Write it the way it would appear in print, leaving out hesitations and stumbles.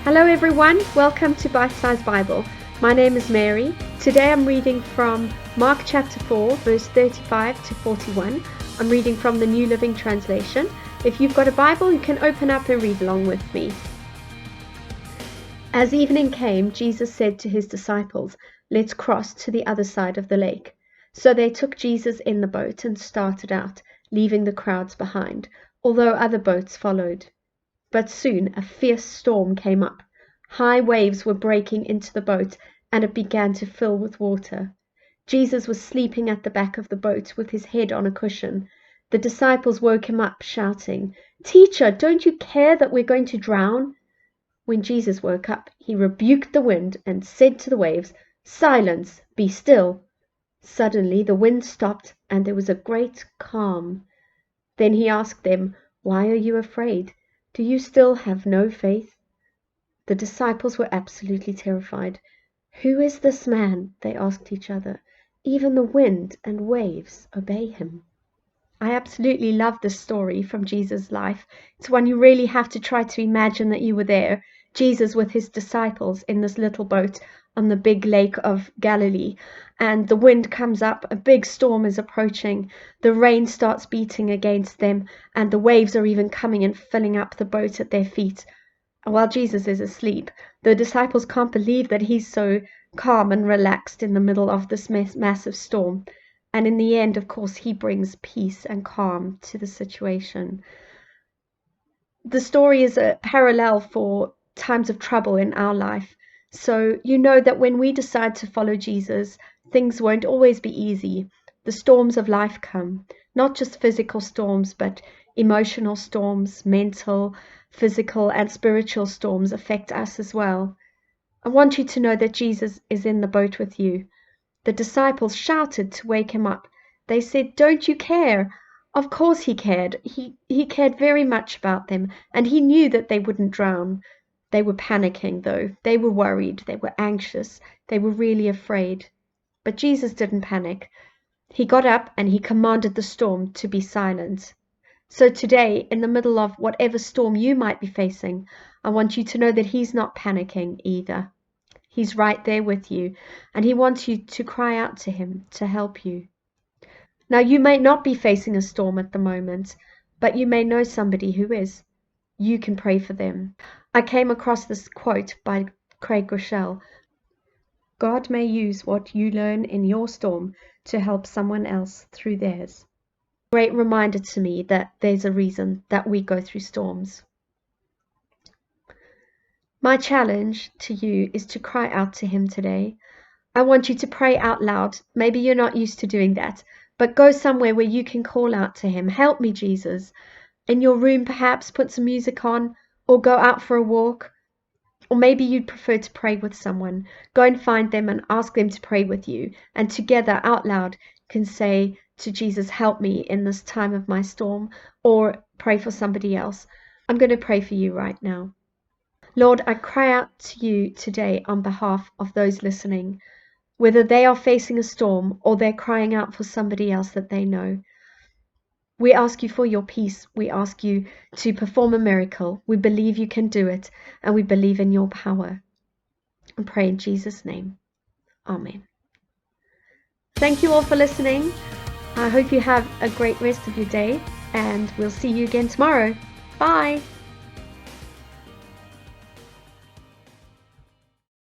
Hello everyone, welcome to Bitsesize Bible. My name is Mary. Today I'm reading from Mark chapter 4, verse 35 to 41. I'm reading from the New Living Translation. If you've got a Bible, you can open up and read along with me. As evening came, Jesus said to his disciples, "Let's cross to the other side of the lake." So they took Jesus in the boat and started out, leaving the crowds behind, although other boats followed. But soon a fierce storm came up. High waves were breaking into the boat, and it began to fill with water. Jesus was sleeping at the back of the boat with his head on a cushion. The disciples woke him up, shouting, "Teacher, don't you care that we're going to drown?" When Jesus woke up, he rebuked the wind and said to the waves, "Silence, be still." Suddenly the wind stopped, and there was a great calm. Then he asked them, "Why are you afraid? Do you still have no faith?" The disciples were absolutely terrified. "Who is this man?" they asked each other. "Even the wind and waves obey him." I absolutely love this story from Jesus' life. It's one you really have to try to imagine that you were there. Jesus with his disciples in this little boat on the big lake of Galilee, and the wind comes up, a big storm is approaching, the rain starts beating against them, and the waves are even coming and filling up the boat at their feet. And while Jesus is asleep, the disciples can't believe that he's so calm and relaxed in the middle of this massive storm. And in the end, of course, he brings peace and calm to the situation. The story is a parallel for times of trouble in our life. So you know that when we decide to follow Jesus, things won't always be easy. The storms of life come, not just physical storms, but emotional storms, mental, physical, and spiritual storms affect us as well. I want you to know that Jesus is in the boat with you. The disciples shouted to wake him up. They said, "Don't you care?" Of course he cared. He cared very much about them, and he knew that they wouldn't drown. They were panicking, though. They were worried. They were anxious. They were really afraid. But Jesus didn't panic. He got up and he commanded the storm to be silent. So today, in the middle of whatever storm you might be facing, I want you to know that he's not panicking either. He's right there with you, and he wants you to cry out to him to help you. Now, you may not be facing a storm at the moment, but you may know somebody who is. You can pray for them. I came across this quote by Craig Groeschel. God may use what you learn in your storm to help someone else through theirs. Great reminder to me that there's a reason that we go through storms. My challenge to you is to cry out to him today. I want you to pray out loud. Maybe you're not used to doing that, but go somewhere where you can call out to him. "Help me, Jesus." In your room, perhaps, put some music on, or go out for a walk. Or maybe you'd prefer to pray with someone. Go and find them and ask them to pray with you. And together, out loud, can say to Jesus, "Help me in this time of my storm," or pray for somebody else. I'm going to pray for you right now. Lord, I cry out to you today on behalf of those listening, whether they are facing a storm or they're crying out for somebody else that they know. We ask you for your peace. We ask you to perform a miracle. We believe you can do it, and we believe in your power. And pray in Jesus' name. Amen. Thank you all for listening. I hope you have a great rest of your day, and we'll see you again tomorrow. Bye.